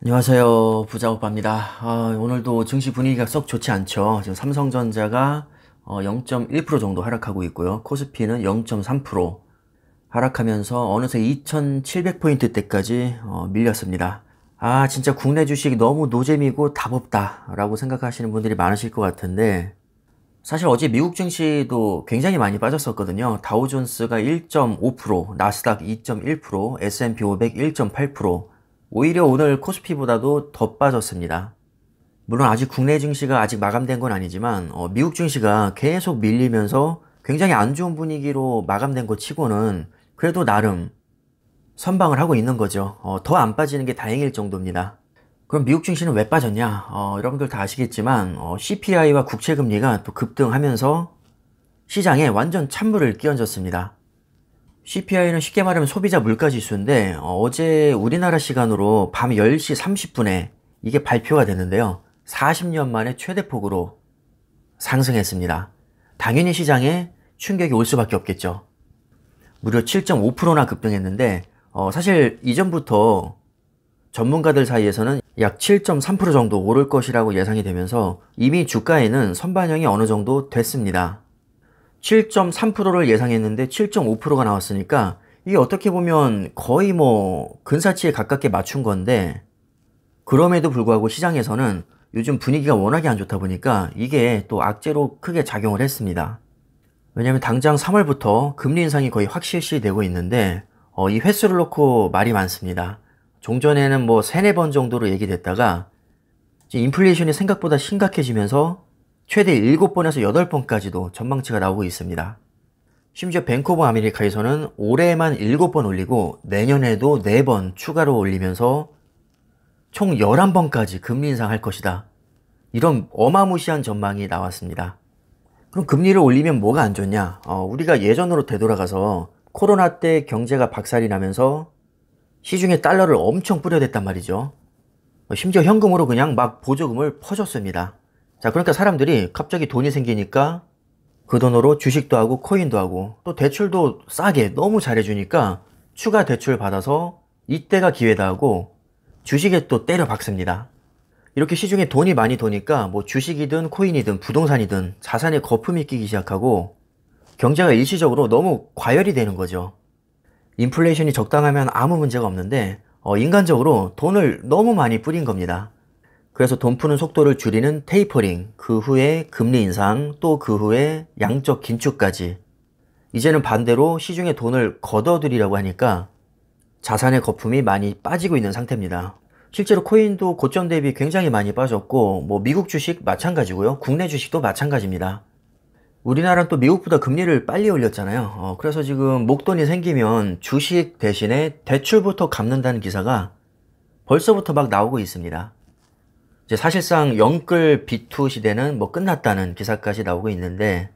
안녕하세요. 부자오빠입니다. 오늘도 증시 분위기가 썩 좋지 않죠. 지금 삼성전자가 0.1% 정도 하락하고 있고요. 코스피는 0.3% 하락하면서 어느새 2700포인트대까지 밀렸습니다. 진짜 국내 주식 너무 노잼이고 답 없다 라고 생각하시는 분들이 많으실 것 같은데, 사실 어제 미국 증시도 굉장히 많이 빠졌었거든요. 다우존스가 1.5%, 나스닥 2.1%, S&P 500 1.8%, 오히려 오늘 코스피보다도 더 빠졌습니다. 물론 아직 국내 증시가 아직 마감된 건 아니지만 미국 증시가 계속 밀리면서 굉장히 안 좋은 분위기로 마감된 것 치고는 그래도 나름 선방을 하고 있는 거죠. 더 안 빠지는 게 다행일 정도입니다. 그럼 미국 증시는 왜 빠졌냐? 여러분들 다 아시겠지만 CPI와 국채금리가 또 급등하면서 시장에 완전 찬물을 끼얹었습니다. CPI는 쉽게 말하면 소비자 물가지수인데 어제 우리나라 시간으로 밤 10시 30분에 이게 발표가 됐는데요. 40년 만에 최대폭으로 상승했습니다. 당연히 시장에 충격이 올 수밖에 없겠죠. 무려 7.5%나 급등했는데 사실 이전부터 전문가들 사이에서는 약 7.3% 정도 오를 것이라고 예상이 되면서 이미 주가에는 선반영이 어느 정도 됐습니다. 7.3%를 예상했는데 7.5%가 나왔으니까 이게 어떻게 보면 거의 근사치에 가깝게 맞춘 건데, 그럼에도 불구하고 시장에서는 요즘 분위기가 워낙에 안 좋다 보니까 이게 또 악재로 크게 작용을 했습니다. 왜냐면 당장 3월부터 금리 인상이 거의 확실시되고 있는데 이 횟수를 놓고 말이 많습니다. 종전에는 세네 번 정도로 얘기됐다가 인플레이션이 생각보다 심각해지면서 최대 7번에서 8번까지도 전망치가 나오고 있습니다. 심지어 뱅크 오브 아메리카에서는 올해만 7번 올리고 내년에도 4번 추가로 올리면서 총 11번까지 금리 인상할 것이다. 이런 어마무시한 전망이 나왔습니다. 그럼 금리를 올리면 뭐가 안 좋냐? 우리가 예전으로 되돌아가서 코로나 때 경제가 박살이 나면서 시중에 달러를 엄청 뿌려댔단 말이죠. 심지어 현금으로 그냥 막 보조금을 퍼줬습니다. 자, 그러니까 사람들이 갑자기 돈이 생기니까 그 돈으로 주식도 하고 코인도 하고 또 대출도 싸게 너무 잘해주니까 추가 대출 받아서 이때가 기회다 하고 주식에 또 때려 박습니다. 이렇게 시중에 돈이 많이 도니까 주식이든 코인이든 부동산이든 자산에 거품이 끼기 시작하고 경제가 일시적으로 너무 과열이 되는 거죠. 인플레이션이 적당하면 아무 문제가 없는데 인간적으로 돈을 너무 많이 뿌린 겁니다. 그래서 돈 푸는 속도를 줄이는 테이퍼링, 그 후에 금리 인상, 또 그 후에 양적 긴축까지. 이제는 반대로 시중에 돈을 걷어들이라고 하니까 자산의 거품이 많이 빠지고 있는 상태입니다. 실제로 코인도 고점 대비 굉장히 많이 빠졌고 미국 주식 마찬가지고요. 국내 주식도 마찬가지입니다. 우리나라는 또 미국보다 금리를 빨리 올렸잖아요. 그래서 지금 목돈이 생기면 주식 대신에 대출부터 갚는다는 기사가 벌써부터 막 나오고 있습니다. 이제 사실상 영끌 B2 시대는 끝났다는 기사까지 나오고 있는데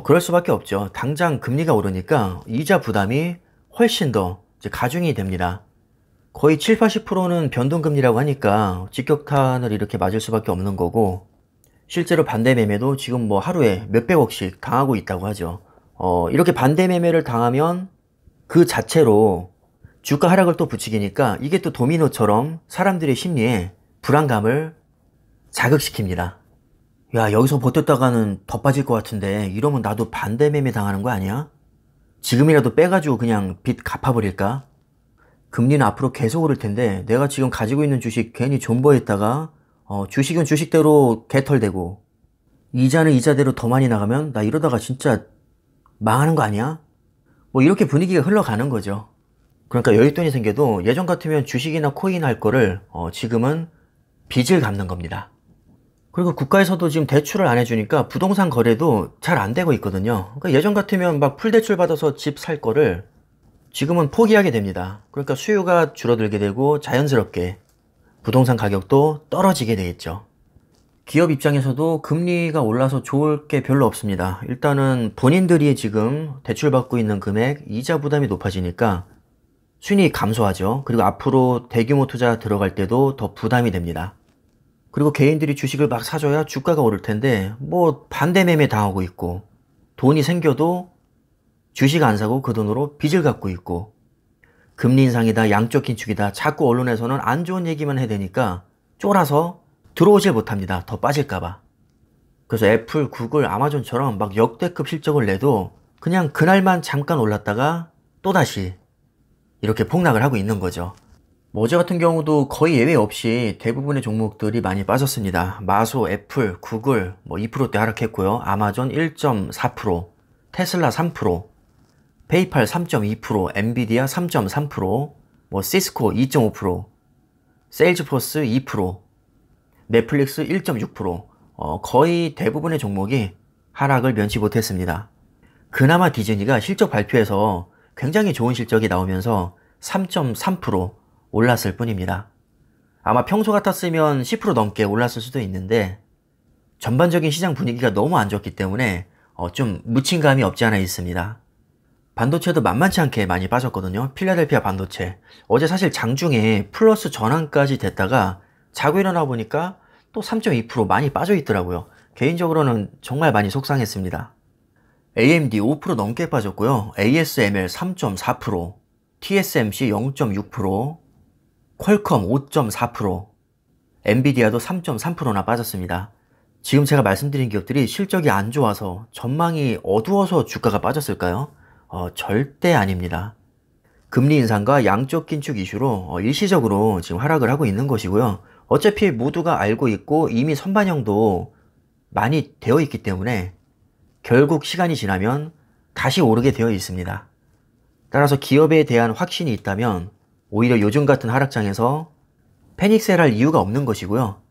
그럴 수밖에 없죠. 당장 금리가 오르니까 이자 부담이 훨씬 더 이제 가중이 됩니다. 거의 7, 80%는 변동금리라고 하니까 직격탄을 이렇게 맞을 수밖에 없는 거고, 실제로 반대 매매도 지금 하루에 몇백억씩 당하고 있다고 하죠. 이렇게 반대 매매를 당하면 그 자체로 주가 하락을 또 부추기니까 이게 또 도미노처럼 사람들의 심리에 불안감을 자극시킵니다. 야, 여기서 버텼다가는 더 빠질 것 같은데 이러면 나도 반대 매매 당하는 거 아니야? 지금이라도 빼가지고 그냥 빚 갚아버릴까? 금리는 앞으로 계속 오를 텐데 내가 지금 가지고 있는 주식 괜히 존버했다가 주식은 주식대로 개털되고 이자는 이자대로 더 많이 나가면 나 이러다가 진짜 망하는 거 아니야? 이렇게 분위기가 흘러가는 거죠. 그러니까 여윳돈이 생겨도 예전 같으면 주식이나 코인 할 거를 지금은 빚을 갚는 겁니다. 그리고 국가에서도 지금 대출을 안 해주니까 부동산 거래도 잘 안 되고 있거든요. 그러니까 예전 같으면 막 풀대출 받아서 집 살 거를 지금은 포기하게 됩니다. 그러니까 수요가 줄어들게 되고 자연스럽게 부동산 가격도 떨어지게 되겠죠. 기업 입장에서도 금리가 올라서 좋을 게 별로 없습니다. 일단은 본인들이 지금 대출받고 있는 금액, 이자 부담이 높아지니까 순이익 감소하죠. 그리고 앞으로 대규모 투자 들어갈 때도 더 부담이 됩니다. 그리고 개인들이 주식을 막 사줘야 주가가 오를 텐데 반대 매매 당하고 있고, 돈이 생겨도 주식 안 사고 그 돈으로 빚을 갚고 있고, 금리 인상이다, 양적 긴축이다, 자꾸 언론에서는 안 좋은 얘기만 해대니까 쫄아서 들어오질 못합니다. 더 빠질까봐. 그래서 애플, 구글, 아마존처럼 막 역대급 실적을 내도 그냥 그날만 잠깐 올랐다가 또다시 이렇게 폭락을 하고 있는 거죠. 뭐 어제 같은 경우도 거의 예외 없이 대부분의 종목들이 많이 빠졌습니다. 마소, 애플, 구글 뭐 2%대 하락했고요. 아마존 1.4%, 테슬라 3%, 페이팔 3.2%, 엔비디아 3.3%, 뭐 시스코 2.5%, 세일즈포스 2%, 넷플릭스 1.6%, 거의 대부분의 종목이 하락을 면치 못했습니다. 그나마 디즈니가 실적 발표에서 굉장히 좋은 실적이 나오면서 3.3% 올랐을 뿐입니다. 아마 평소 같았으면 10% 넘게 올랐을 수도 있는데 전반적인 시장 분위기가 너무 안 좋기 때문에 좀 묻힌 감이 없지 않아 있습니다. 반도체도 만만치 않게 많이 빠졌거든요. 필라델피아 반도체. 어제 사실 장중에 플러스 전환까지 됐다가 자고 일어나 보니까 또 3.2% 많이 빠져 있더라고요. 개인적으로는 정말 많이 속상했습니다. AMD 5% 넘게 빠졌고요. ASML 3.4%, TSMC 0.6%, 퀄컴 5.4%, 엔비디아도 3.3%나 빠졌습니다. 지금 제가 말씀드린 기업들이 실적이 안 좋아서 전망이 어두워서 주가가 빠졌을까요? 절대 아닙니다. 금리 인상과 양적 긴축 이슈로 일시적으로 지금 하락을 하고 있는 것이고요. 어차피 모두가 알고 있고 이미 선반영도 많이 되어 있기 때문에 결국 시간이 지나면 다시 오르게 되어 있습니다. 따라서 기업에 대한 확신이 있다면 오히려 요즘 같은 하락장에서 패닉셀할 이유가 없는 것이고요.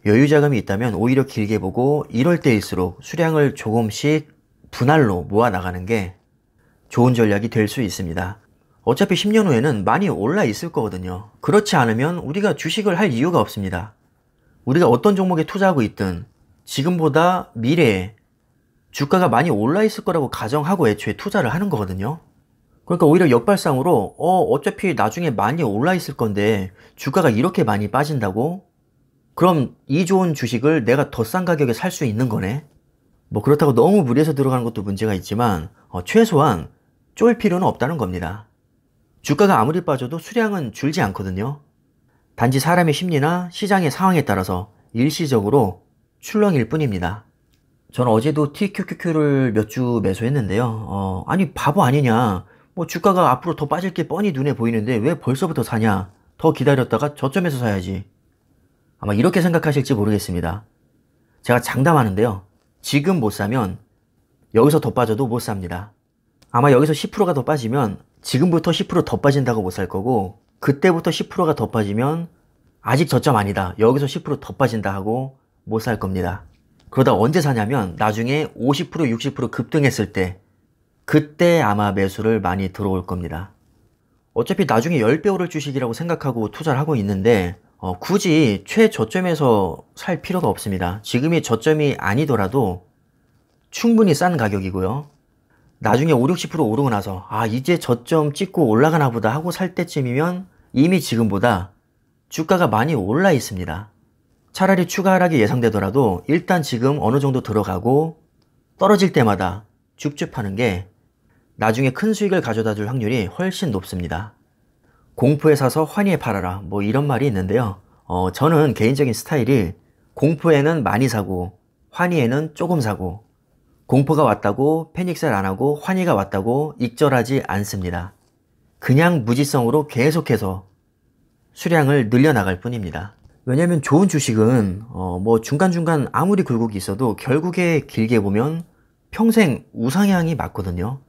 여유 자금이 있다면 오히려 길게 보고 이럴 때일수록 수량을 조금씩 분할로 모아 나가는 게 좋은 전략이 될 수 있습니다. 어차피 10년 후에는 많이 올라 있을 거거든요. 그렇지 않으면 우리가 주식을 할 이유가 없습니다. 우리가 어떤 종목에 투자하고 있든 지금보다 미래에 주가가 많이 올라 있을 거라고 가정하고 애초에 투자를 하는 거거든요. 그러니까 오히려 역발상으로 어차피 나중에 많이 올라 있을 건데 주가가 이렇게 많이 빠진다고? 그럼 이 좋은 주식을 내가 더 싼 가격에 살 수 있는 거네? 뭐 그렇다고 너무 무리해서 들어가는 것도 문제가 있지만 최소한 쫄 필요는 없다는 겁니다. 주가가 아무리 빠져도 수량은 줄지 않거든요. 단지 사람의 심리나 시장의 상황에 따라서 일시적으로 출렁일 뿐입니다. 저는 어제도 TQQQ를 몇 주 매수했는데요. 아니 바보 아니냐. 뭐 주가가 앞으로 더 빠질 게 뻔히 눈에 보이는데 왜 벌써부터 사냐. 더 기다렸다가 저점에서 사야지. 아마 이렇게 생각하실지 모르겠습니다. 제가 장담하는데요. 지금 못 사면 여기서 더 빠져도 못 삽니다. 아마 여기서 10%가 더 빠지면 지금부터 10% 더 빠진다고 못 살 거고 그때부터 10%가 더 빠지면 아직 저점 아니다. 여기서 10% 더 빠진다 하고 못 살 겁니다. 그러다 언제 사냐면 나중에 50% 60% 급등했을 때 그때 아마 매수를 많이 들어올 겁니다. 어차피 나중에 10배 오를 주식이라고 생각하고 투자를 하고 있는데 굳이 최저점에서 살 필요가 없습니다. 지금이 저점이 아니더라도 충분히 싼 가격이고요. 나중에 5, 60% 오르고 나서 이제 저점 찍고 올라가나 보다 하고 살 때쯤이면 이미 지금보다 주가가 많이 올라 있습니다. 차라리 추가 하락이 예상되더라도 일단 지금 어느 정도 들어가고 떨어질 때마다 줍줍 하는 게 나중에 큰 수익을 가져다 줄 확률이 훨씬 높습니다. 공포에 사서 환희에 팔아라 뭐 이런 말이 있는데요. 저는 개인적인 스타일이 공포에는 많이 사고 환희에는 조금 사고 공포가 왔다고 패닉셀 안 하고 환희가 왔다고 익절하지 않습니다. 그냥 무지성으로 계속해서 수량을 늘려나갈 뿐입니다. 왜냐면 좋은 주식은 뭐 중간중간 아무리 굴곡이 있어도 결국에 길게 보면 평생 우상향이 맞거든요.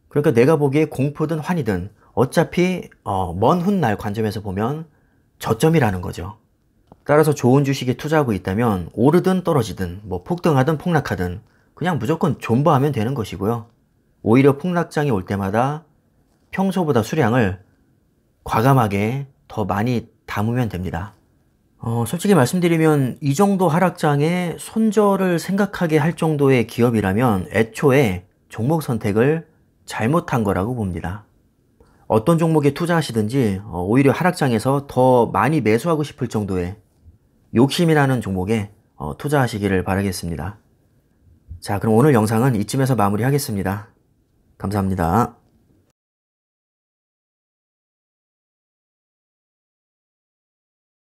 그러니까 내가 보기에 공포든 환희든 어차피 먼 훗날 관점에서 보면 저점이라는 거죠. 따라서 좋은 주식에 투자하고 있다면 오르든 떨어지든 뭐 폭등하든 폭락하든 그냥 무조건 존버하면 되는 것이고요. 오히려 폭락장이 올 때마다 평소보다 수량을 과감하게 더 많이 담으면 됩니다. 솔직히 말씀드리면 이 정도 하락장에 손절을 생각하게 할 정도의 기업이라면 애초에 종목 선택을 잘못한 거라고 봅니다. 어떤 종목에 투자하시든지 오히려 하락장에서 더 많이 매수하고 싶을 정도의 욕심이 나는 종목에 투자하시기를 바라겠습니다. 자, 그럼 오늘 영상은 이쯤에서 마무리하겠습니다. 감사합니다.